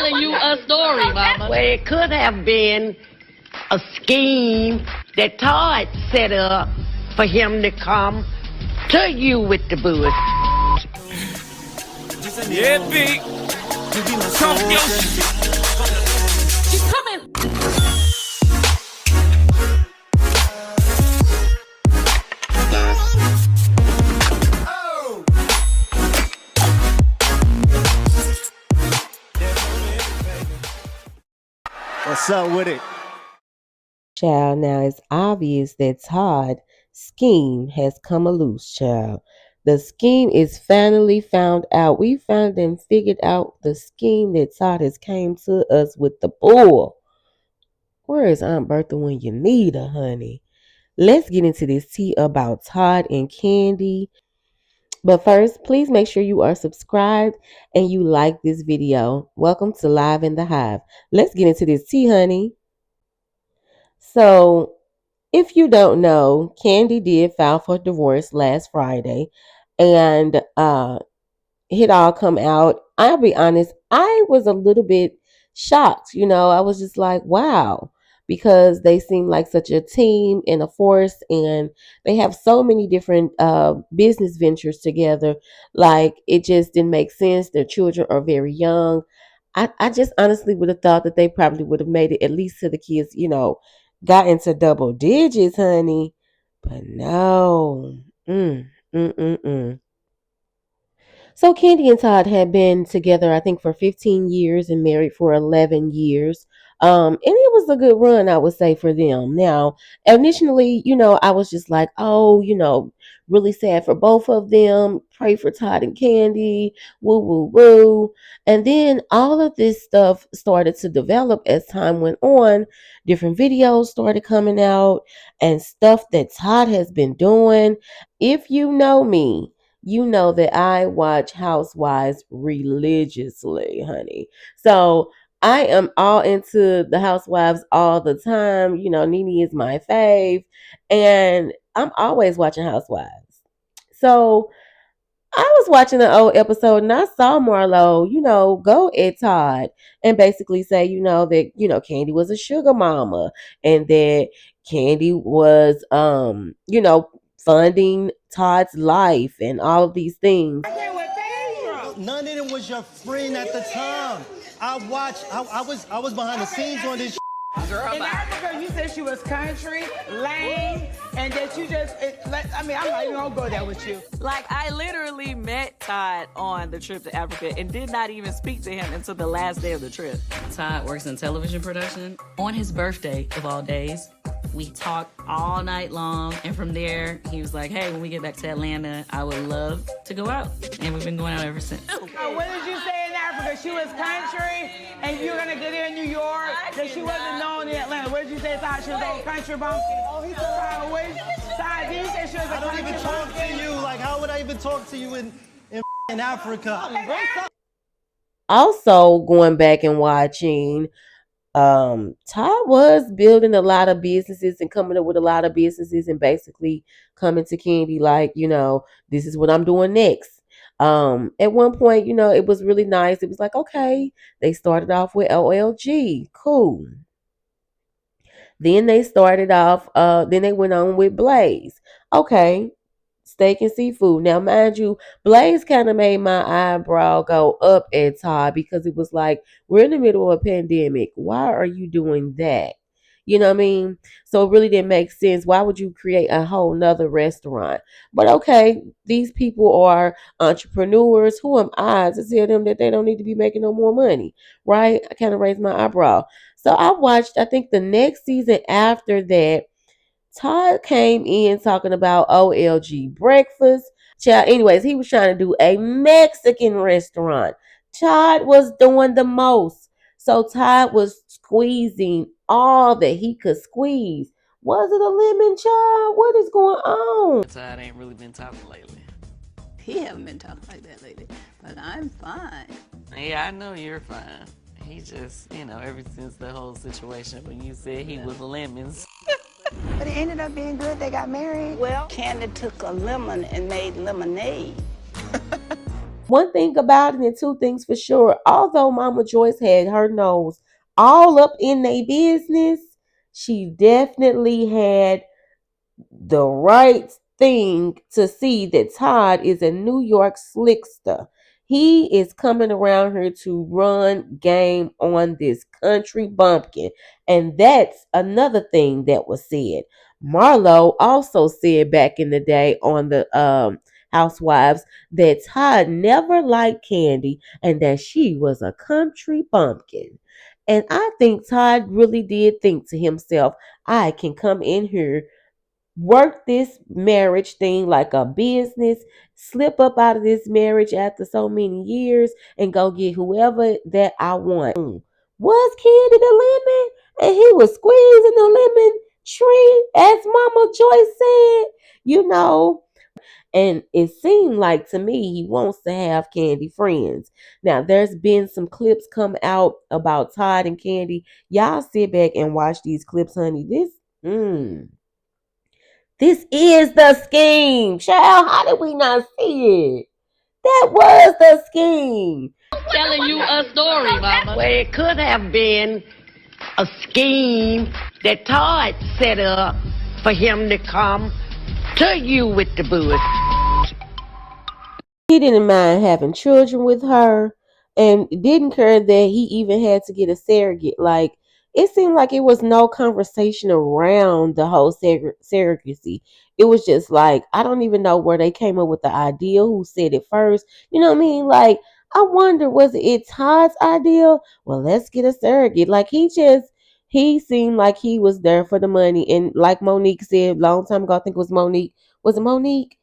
telling you a story, Mama. Well, it could have been a scheme that Todd set up for him to come to you with the bush. Yeah, big. Talk your shit. She's coming. What's up with it? Child, now it's obvious that Todd's scheme has come loose, child. The scheme is finally found out. We found and figured out the scheme that Todd has came to us with the bull. Where is Aunt Bertha when you need her, honey? Let's get into this tea about Todd and Kandi. But first, please make sure you are subscribed and you like this video. Welcome to Live in the Hive. Let's get into this tea, honey. So, if you don't know, Kandi did file for divorce last Friday, and it all come out. I'll be honest, I was a little bit shocked. I was just like, wow, because they seem like such a team and a force, and they have so many different business ventures together. Like, it just didn't make sense. Their children are very young. I just honestly would have thought that they probably would have made it at least to the kids, got into double digits, honey. But no. So Kandi and Todd had been together, I think, for 15 years and married for 11 years. And it was a good run, I would say, for them. Now, initially, I was just like, oh, really sad for both of them. Pray for Todd and Kandi. Woo, woo, woo. And then all of this stuff started to develop as time went on. Different videos started coming out and stuff that Todd has been doing. If you know me, you know that I watch Housewives religiously, honey. So I am all into the Housewives all the time. Nene is my fave, and I'm always watching Housewives. So I was watching an old episode and I saw Marlo, go at Todd and basically say, that, Kandi was a sugar mama and that Kandi was, funding Todd's life and all of these things. None of them was your friend at the time. I was behind the scenes on this. Girl, in Africa, you said she was country, lame, and that you just, I'm not even gonna go there with you. Like, I literally met Todd on the trip to Africa and did not even speak to him until the last day of the trip. Todd works in television production. On his birthday, of all days, we talked all night long, and from there, he was like, hey, when we get back to Atlanta, I would love to go out. And we've been going out ever since. What did you say in Africa? She was country, and you're gonna get here in New York, that she wasn't known in Atlanta. What did you say, Todd? She was a country bumpkin? Oh, he said, Todd, did you say she was a country bumpkin? I don't even talk to you. Like, how would I even talk to you in Africa? Also, going back and watching, Todd was building a lot of businesses and coming up with a lot of businesses and basically coming to Kandi like, this is what I'm doing next. At one point, it was really nice. It was like, okay, they started off with OLG. Cool. Then they started off, then they went on with Blaze. Okay, steak and seafood. Now, mind you, Blaze kind of made my eyebrow go up at Todd because it was like, we're in the middle of a pandemic. Why are you doing that? You know what I mean? So it really didn't make sense. Why would you create a whole nother restaurant? But okay, these people are entrepreneurs. Who am I to tell them that they don't need to be making no more money? Right? I kind of raised my eyebrow. So I watched, I think the next season after that, Todd came in talking about OLG breakfast. Child, anyways, he was trying to do a Mexican restaurant. Todd was doing the most. So Todd was squeezing all that he could squeeze. Was it a lemon, child? What is going on? Todd ain't really been talking lately. He haven't been talking like that lately, but I'm fine. Yeah, I know you're fine. He just, ever since the whole situation when you said he was lemons. But it ended up being good. They got married. Well, Kandi took a lemon and made lemonade. One thing about it, and two things for sure. Although Mama Joyce had her nose all up in their business, she definitely had the right thing to see that Todd is a New York slickster. He is coming around here to run game on this country bumpkin. And that's another thing that was said. Marlo also said back in the day on the Housewives that Todd never liked Kandi and that she was a country bumpkin. And I think Todd really did think to himself, I can come in here, work this marriage thing like a business, slip up out of this marriage after so many years, and go get whoever that I want. Was Kid the lemon? And he was squeezing the lemon tree, as Mama Joyce said, you know. And it seemed like to me he wants to have Kandi friends. Now, there's been some clips come out about Todd and Kandi. Y'all sit back and watch these clips, honey. This is the scheme. Child, how did we not see it? That was the scheme. Telling you a story, Mama. Well, it could have been a scheme that Todd set up for him to come to you with the Burruss. He didn't mind having children with her and didn't care that he even had to get a surrogate. Like, it seemed like it was no conversation around the whole surrogacy. It was just like, I don't even know where they came up with the idea, who said it first. You know what I mean? Like, I wonder, was it Todd's idea? Well, let's get a surrogate. Like, he seemed like he was there for the money. And like Monique said a long time ago, I think it was Monique. Was it Monique?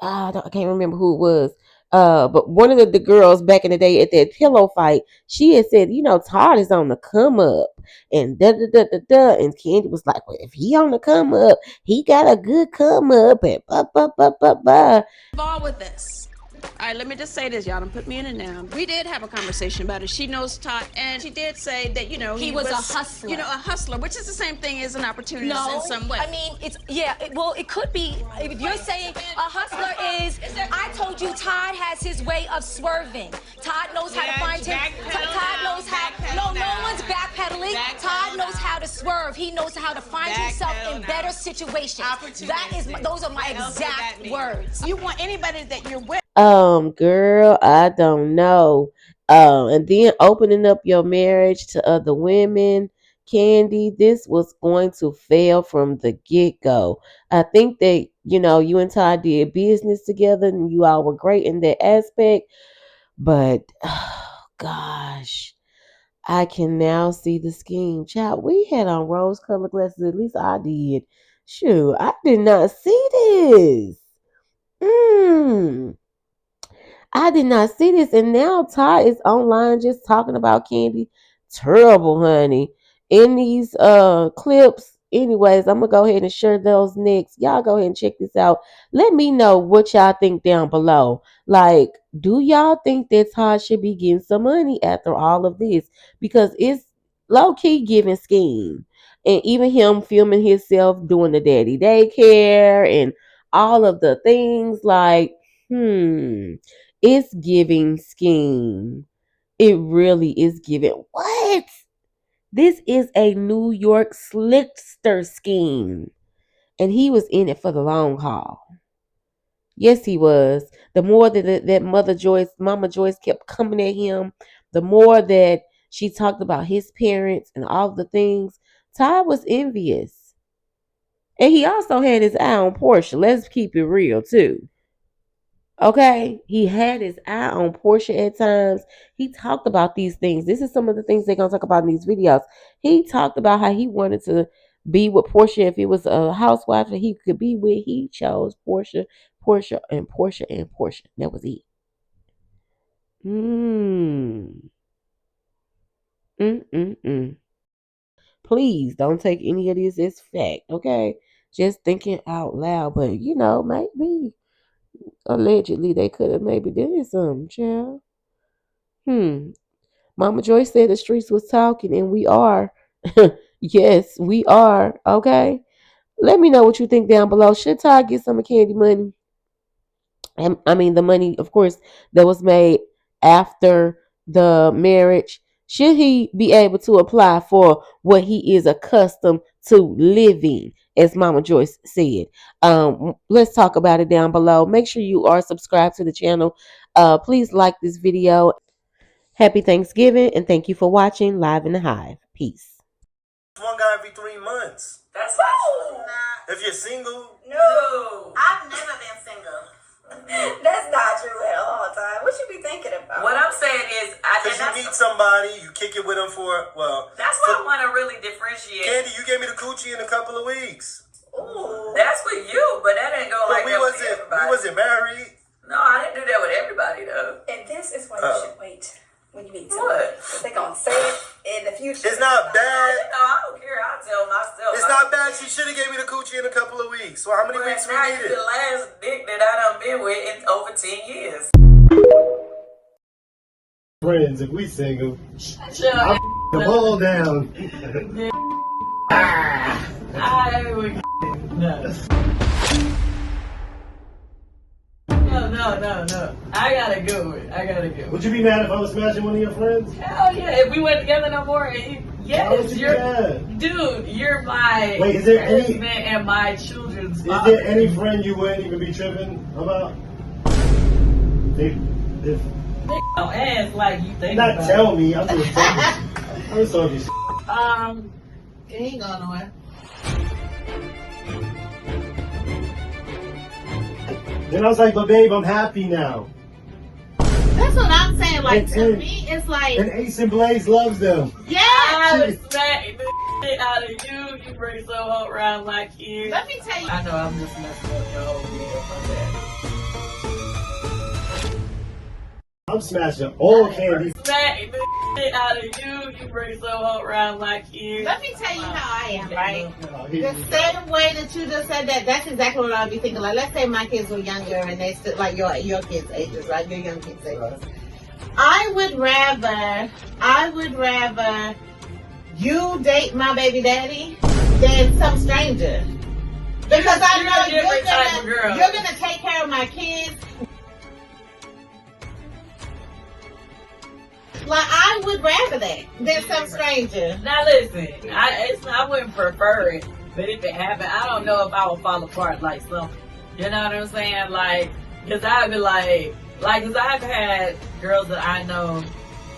I can't remember who it was. But one of the girls back in the day at that pillow fight, she had said, Todd is on the come up, and da da da da da. And Kandi was like, well, if he on the come up, he got a good come up, and ba. Involved with this. All right, let me just say this, y'all. Don't put me in it now. We did have a conversation about it. She knows Todd, and she did say that, he was a hustler. A hustler, which is the same thing as an opportunist in some way. I mean, it could be. If you're saying a hustler is, I told you Todd has his way of swerving. Todd knows how to find him. Todd knows how. No one's backpedaling. Todd knows how to swerve. He knows how to find himself in better situations. Those are my exact words. You want anybody that you're with. Girl, I don't know. And then opening up your marriage to other women, Kandi, this was going to fail from the get-go. I think that, you and Todd did business together and you all were great in that aspect. But, oh, gosh, I can now see the scheme. Child, we had on rose-colored glasses. At least I did. Shoot, I did not see this. I did not see this, and now Todd is online just talking about Kandi. Terrible, honey. In these clips, anyways, I'm gonna go ahead and share those next. Y'all go ahead and check this out. Let me know what y'all think down below. Like, do y'all think that Todd should be getting some money after all of this? Because it's low-key giving scheme. And even him filming himself doing the daddy daycare and all of the things, like, it's giving scheme. It really is giving. What? This is a New York slickster scheme. And he was in it for the long haul. Yes, he was. The more that Mama Joyce kept coming at him, the more that she talked about his parents and all the things, Todd was envious. And he also had his eye on Portia. Let's keep it real, too. Okay, he had his eye on Portia at times. He talked about these things. This is some of the things they're gonna talk about in these videos. He talked about how he wanted to be with Portia if it was a housewife that he could be with. He chose Portia, Portia, and Portia, and Portia. That was it. Please don't take any of this as fact, okay? Just thinking out loud, but maybe. Allegedly, they could have maybe did something, child. Mama Joyce said the streets was talking, and we are. Yes, we are. Okay. Let me know what you think down below. Should Todd get some of Kandi money? and I mean the money, of course, that was made after the marriage, should he be able to apply for what he is accustomed to living, as Mama Joyce said? Let's talk about it down below. Make sure you are subscribed to the channel. Please like this video. Happy Thanksgiving, and thank you for watching Live in the Hive. Peace. One guy every 3 months. That's not. If you're single. No. I've never been single. That's not true at all, Todd. What you be thinking about? What I'm saying is, Because you meet somebody, you kick it with them for, well. That's what I want to really differentiate. Kandi, you gave me the coochie in a couple of weeks. Ooh. That's with you, but that didn't go like we that with everybody. We wasn't married. No, I didn't do that with everybody, though. And this is why you should wait when you meet What? somebody. They're going to say it in the future. It's not bad. No, I don't care. I'll tell myself. It's not bad. She should have gave me the coochie in a couple of weeks. So how many weeks we now needed? you the last dick that I done been with in over 10 years. Friends, if we single, Shut I'll up. the ball down. I would No. I gotta go. Would you be mad if I was smashing one of your friends? Hell yeah. If we went together no more, yes, you're my husband and my children's father. Is there any friend you wouldn't even be tripping about? If don't ask like you think not about tell it. me, I'm just talking. I'm just talking. He ain't going nowhere. Then I was like, but babe, I'm happy now. That's what I'm saying. Like, to me, it's like. And Ace and Blaze loves them. Yeah. I would smack the shit out of you. You bring so hot around my kids. Let me tell you. I know I'm just messing up your whole video. My bad. I'm smashing all Kandi. Smack the shit out of you. You bring so hot around my kids. Let me tell you how I am, right? The same way that you just said that, that's exactly what I'd be thinking. Like, let's say my kids were younger and they still, like your kids' ages, right? Your young kids' ages. Right. I would rather you date my baby daddy than some stranger. Because I know you're gonna take care of my kids. Like, I would rather that than some stranger. Now listen, I wouldn't prefer it, but if it happened, I don't know if I would fall apart like some. You know what I'm saying? Like, cause I'd be like, cause I've had girls that I know,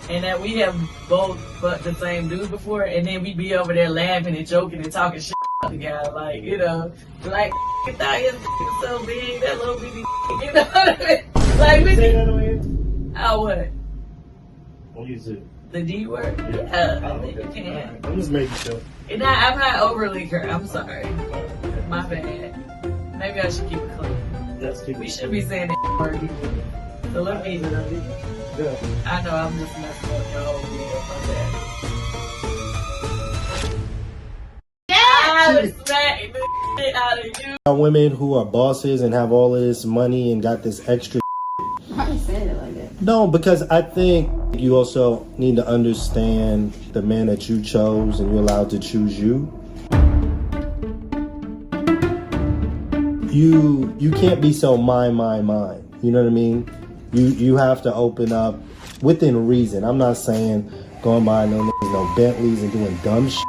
and that we have both but the same dude before, and then we be over there laughing and joking and talking shit together, like, you know, like, I thought his was so big, that little bitty, you know what I mean? Like, we Say that on here? oh what? What do you say? The D word? Yeah. Oh, okay. You can. I'm just making sure. And I'm not overly curt. I'm sorry. My bad. Maybe I should keep it clean. Yes, keep We it. should be saying that word. So let me. Yeah. I know I'm just messing up your whole video. My bad. I would smack the shit out of you. Women who are bosses and have all of this money and got this extra. Why are you saying it like that? No, because I think you also need to understand the man that you chose and you're allowed to choose you. You can't be so mine. You know what I mean? You have to open up within reason. I'm not saying going by no Bentleys and doing dumb shit.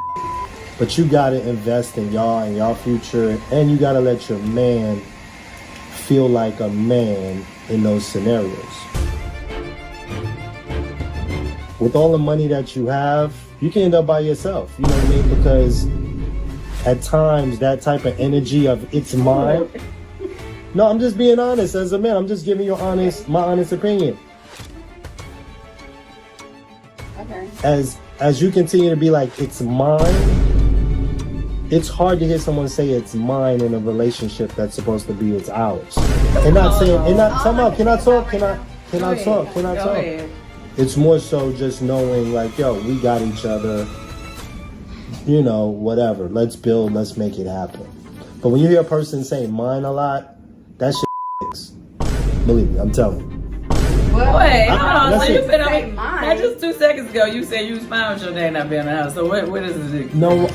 But you gotta invest in y'all and y'all future, and you gotta let your man feel like a man in those scenarios. With all the money that you have, you can end up by yourself, you know what I mean? Because at times that type of energy of it's mine. No, I'm just being honest as a man. I'm just giving you my honest opinion. Okay. As you continue to be like, it's mine, it's hard to hear someone say it's mine in a relationship that's supposed to be it's ours. And not saying, and not, come on, can I talk? Can I talk? It's more so just knowing like, yo, we got each other, you know, whatever. Let's build, let's make it happen. But when you hear a person say mine a lot, that shit believe me, I'm telling you. Well, wait, hold on. So you been mine. just 2 seconds ago, you said you was fine with your dad not being in the house. So what is this? No,